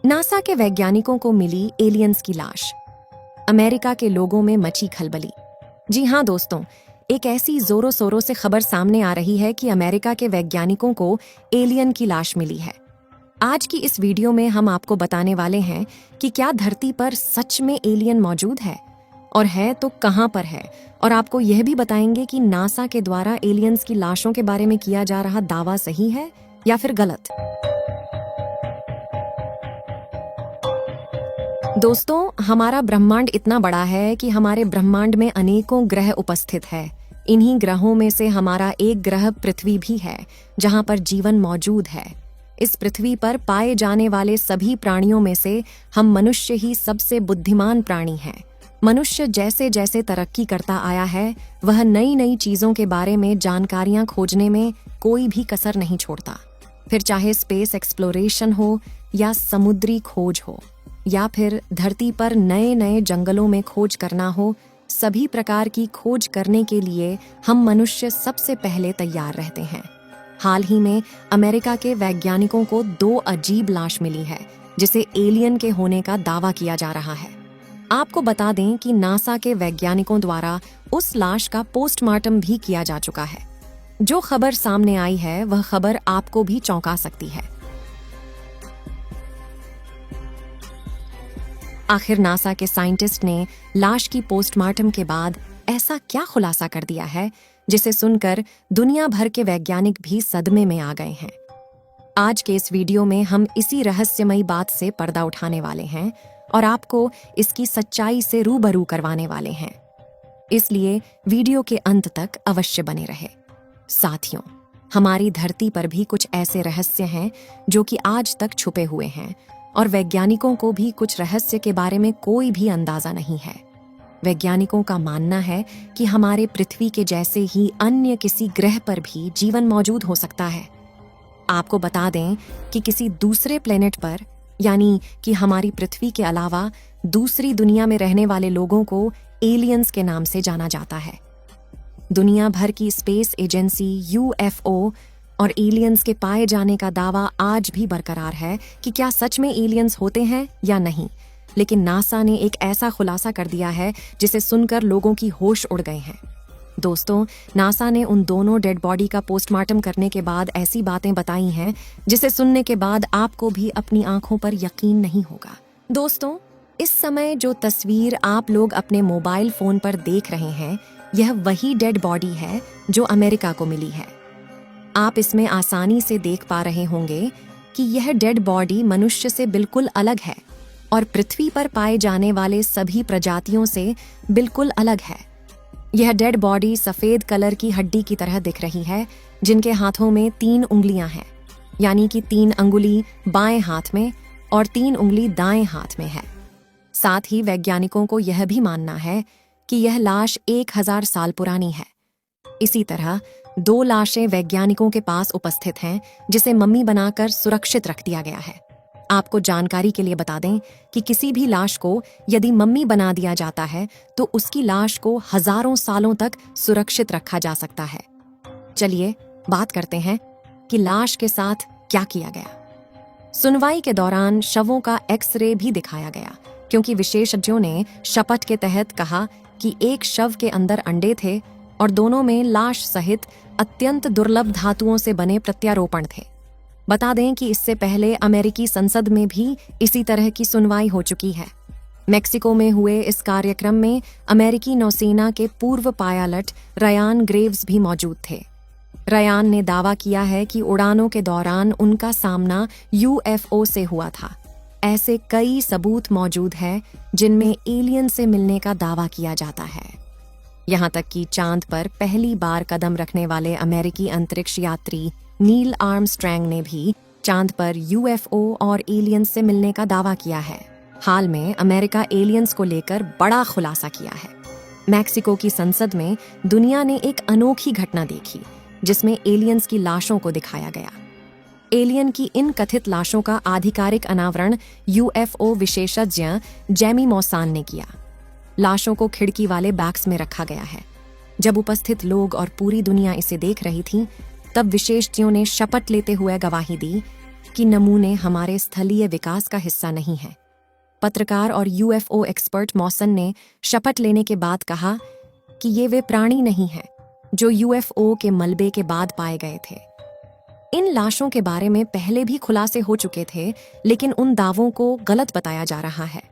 NASA के वैज्ञानिकों को मिली एलियंस की लाश। अमेरिका के लोगों में मची खलबली। जी हाँ दोस्तों, एक ऐसी जोरों शोरों से खबर सामने आ रही है कि अमेरिका के वैज्ञानिकों को एलियन की लाश मिली है। आज की इस वीडियो में हम आपको बताने वाले हैं कि क्या धरती पर सच में एलियन मौजूद है, और है तो कहां पर है, और आपको यह भी बताएंगे कि नासा के द्वारा एलियंस की लाशों के बारे में किया जा रहा दावा सही है या फिर गलत। दोस्तों, हमारा ब्रह्मांड इतना बड़ा है कि हमारे ब्रह्मांड में अनेकों ग्रह उपस्थित है। इन्हीं ग्रहों में से हमारा एक ग्रह पृथ्वी भी है, जहां पर जीवन मौजूद है। इस पृथ्वी पर पाए जाने वाले सभी प्राणियों में से हम मनुष्य ही सबसे बुद्धिमान प्राणी हैं। मनुष्य जैसे जैसे तरक्की करता आया है, वह नई नई चीजों के बारे में जानकारियां खोजने में कोई भी कसर नहीं छोड़ता। फिर चाहे स्पेस एक्सप्लोरेशन हो या समुद्री खोज हो, या फिर धरती पर नए नए जंगलों में खोज करना हो, सभी प्रकार की खोज करने के लिए हम मनुष्य सबसे पहले तैयार रहते हैं। हाल ही में अमेरिका के वैज्ञानिकों को 2 अजीब लाश मिली है, जिसे एलियन के होने का दावा किया जा रहा है। आपको बता दें कि नासा के वैज्ञानिकों द्वारा उस लाश का पोस्टमार्टम भी किया जा चुका है। जो खबर सामने आई है, वह खबर आपको भी चौंका सकती है। आखिर नासा के साइंटिस्ट ने लाश की पोस्टमार्टम के बाद ऐसा क्या खुलासा कर दिया है, जिसे सुनकर दुनिया भर के वैज्ञानिक भी सदमे में आ गए हैं। आज के इस वीडियो में हम इसी रहस्यमयी बात से पर्दा उठाने वाले हैं और आपको इसकी सच्चाई से रूबरू करवाने वाले हैं। इसलिए वीडियो के अंत तक अवश्य बने रहे। साथियों, हमारी धरती पर भी कुछ ऐसे रहस्य हैं जो कि आज तक छुपे हुए हैं, और वैज्ञानिकों को भी कुछ रहस्य के बारे में कोई भी अंदाजा नहीं है। वैज्ञानिकों का मानना है कि हमारे पृथ्वी के जैसे ही अन्य किसी ग्रह पर भी जीवन मौजूद हो सकता है। आपको बता दें कि किसी दूसरे प्लेनेट पर, यानी कि हमारी पृथ्वी के अलावा दूसरी दुनिया में रहने वाले लोगों को एलियंस के नाम से जाना जाता है। दुनिया भर की स्पेस एजेंसी UFO और एलियंस के पाए जाने का दावा आज भी बरकरार है कि क्या सच में एलियंस होते हैं या नहीं। लेकिन नासा ने एक ऐसा खुलासा कर दिया है जिसे सुनकर लोगों की होश उड़ गए हैं। दोस्तों, नासा ने उन दोनों डेड बॉडी का पोस्टमार्टम करने के बाद ऐसी बातें बताई हैं जिसे सुनने के बाद आपको भी अपनी आंखों पर यकीन नहीं होगा। दोस्तों, इस समय जो तस्वीर आप लोग अपने मोबाइल फोन पर देख रहे हैं, यह वही डेड बॉडी है जो अमेरिका को मिली है। आप इसमें आसानी से देख पा रहे होंगे कि यह डेड बॉडी मनुष्य से बिल्कुल अलग है और पृथ्वी पर पाए जाने वाले सभी प्रजातियों से बिल्कुल अलग है। यह डेड बॉडी सफेद कलर की हड्डी की तरह दिख रही है, जिनके हाथों में 3 उंगलियां हैं, यानी कि 3 अंगुली बाएं हाथ में और 3 उंगली दाएं हाथ में है। साथ ही वैज्ञानिकों को यह भी मानना है कि यह लाश 1000 साल पुरानी है। इसी तरह 2 लाशें वैज्ञानिकों के पास उपस्थित हैं, जिसे मम्मी बनाकर सुरक्षित रख दिया गया है। आपको जानकारी के लिए बता दें कि किसी भी लाश को यदि मम्मी बना दिया जाता है तो उसकी लाश को हजारों सालों तक सुरक्षित रखा जा सकता है। चलिए बात करते हैं कि लाश के साथ क्या किया गया। सुनवाई के दौरान शवों का एक्स-रे भी दिखाया गया, क्योंकि विशेषज्ञों ने शपथ के तहत कहा कि एक शव के अंदर अंडे थे और दोनों में लाश सहित अत्यंत दुर्लभ धातुओं से बने प्रत्यारोपण थे। बता दें कि इससे पहले अमेरिकी संसद में भी इसी तरह की सुनवाई हो चुकी है। मेक्सिको में हुए इस कार्यक्रम में अमेरिकी नौसेना के पूर्व पायलट रयान ग्रेव्स भी मौजूद थे। रयान ने दावा किया है कि उड़ानों के दौरान उनका सामना UFO से हुआ था। ऐसे कई सबूत मौजूद हैं जिनमें एलियन से मिलने का दावा किया जाता है। यहाँ तक कि चांद पर पहली बार कदम रखने वाले अमेरिकी अंतरिक्ष यात्री नील आर्मस्ट्रैंग ने भी चांद पर UFO और एलियंस से मिलने का दावा किया है। हाल में अमेरिका एलियंस को लेकर बड़ा खुलासा किया है। मैक्सिको की संसद में दुनिया ने एक अनोखी घटना देखी, जिसमें एलियंस की लाशों को दिखाया गया। एलियन की इन कथित लाशों का आधिकारिक अनावरण UFO विशेषज्ञ जेमी मौसान ने किया। लाशों को खिड़की वाले बैग्स में रखा गया है। जब उपस्थित लोग और पूरी दुनिया इसे देख रही थी, तब विशेषज्ञों ने शपथ लेते हुए गवाही दी कि नमूने हमारे स्थलीय विकास का हिस्सा नहीं हैं। पत्रकार और यूएफओ एक्सपर्ट मौसन ने शपथ लेने के बाद कहा कि ये वे प्राणी नहीं हैं जो यूएफओ के मलबे के बाद पाए गए थे। इन लाशों के बारे में पहले भी खुलासे हो चुके थे, लेकिन उन दावों को गलत बताया जा रहा है।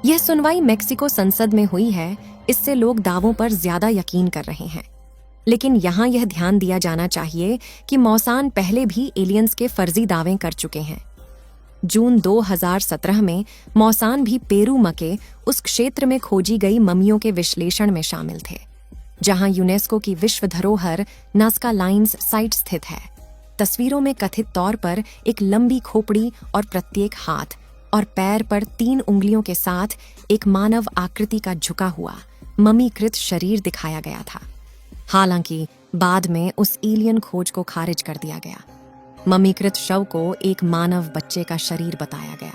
यह सुनवाई मेक्सिको संसद में हुई है, इससे लोग दावों पर ज्यादा यकीन कर रहे हैं। लेकिन यहाँ यह ध्यान दिया जाना चाहिए कि मौसान पहले भी एलियंस के फर्जी दावे कर चुके हैं। जून 2017 में मौसान भी पेरू के उस क्षेत्र में खोजी गई मम्मियों के विश्लेषण में शामिल थे, जहां यूनेस्को की विश्व धरोहर नाज़का लाइन्स साइट स्थित है। तस्वीरों में कथित तौर पर एक लंबी खोपड़ी और प्रत्येक हाथ और पैर पर 3 उंगलियों के साथ एक मानव आकृति का झुका हुआ मम्मीकृत शरीर दिखाया गया था। हालांकि बाद में उस एलियन खोज को खारिज कर दिया गया। मम्मीकृत शव को एक मानव बच्चे का शरीर बताया गया।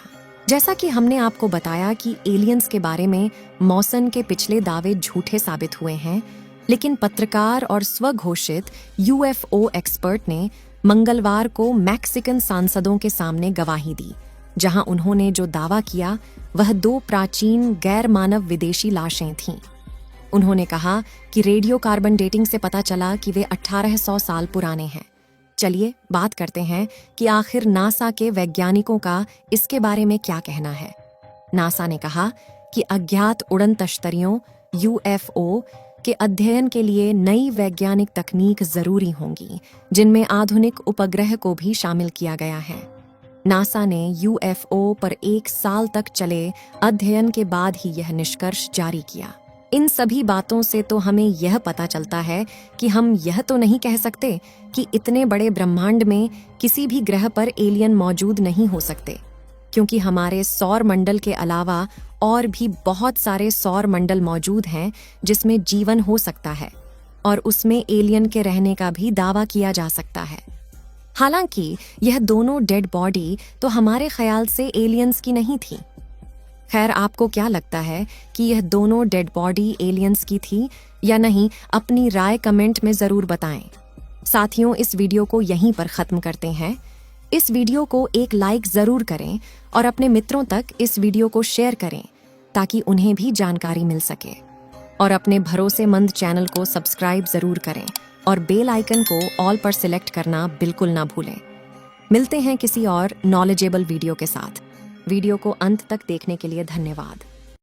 जैसा कि हमने आपको बताया कि एलियंस के बारे में मौसन के पिछले दावे झूठे साबित हुए हैं, लेकिन पत्रकार और स्वघोषित यूएफओ एक्सपर्ट ने मंगलवार को मैक्सिकन सांसदों के सामने गवाही दी, जहां उन्होंने जो दावा किया वह 2 प्राचीन गैर मानव विदेशी लाशें थीं। उन्होंने कहा कि रेडियो कार्बन डेटिंग से पता चला कि वे 1800 साल पुराने हैं। चलिए बात करते हैं कि आखिर नासा के वैज्ञानिकों का इसके बारे में क्या कहना है। नासा ने कहा कि अज्ञात उड़न तश्तरियों यूएफओ के अध्ययन के लिए नई वैज्ञानिक तकनीक जरूरी होंगी, जिनमें आधुनिक उपग्रह को भी शामिल किया गया है। नासा ने यूएफओ पर 1 साल तक चले अध्ययन के बाद ही यह निष्कर्ष जारी किया। इन सभी बातों से तो हमें यह पता चलता है कि हम यह तो नहीं कह सकते कि इतने बड़े ब्रह्मांड में किसी भी ग्रह पर एलियन मौजूद नहीं हो सकते, क्योंकि हमारे सौर मंडल के अलावा और भी बहुत सारे सौर मंडल मौजूद हैं जिसमें जीवन हो सकता है और उसमें एलियन के रहने का भी दावा किया जा सकता है। हालांकि यह दोनों डेड बॉडी तो हमारे ख्याल से एलियंस की नहीं थी। खैर, आपको क्या लगता है कि यह दोनों डेड बॉडी एलियंस की थी या नहीं? अपनी राय कमेंट में जरूर बताएं। साथियों, इस वीडियो को यहीं पर खत्म करते हैं। इस वीडियो को एक लाइक जरूर करें और अपने मित्रों तक इस वीडियो को शेयर करें ताकि उन्हें भी जानकारी मिल सके। और अपने भरोसेमंद चैनल को सब्सक्राइब जरूर करें और बेल आइकन को ऑल पर सिलेक्ट करना बिल्कुल ना भूलें। मिलते हैं किसी और नॉलेजेबल वीडियो के साथ। वीडियो को अंत तक देखने के लिए धन्यवाद।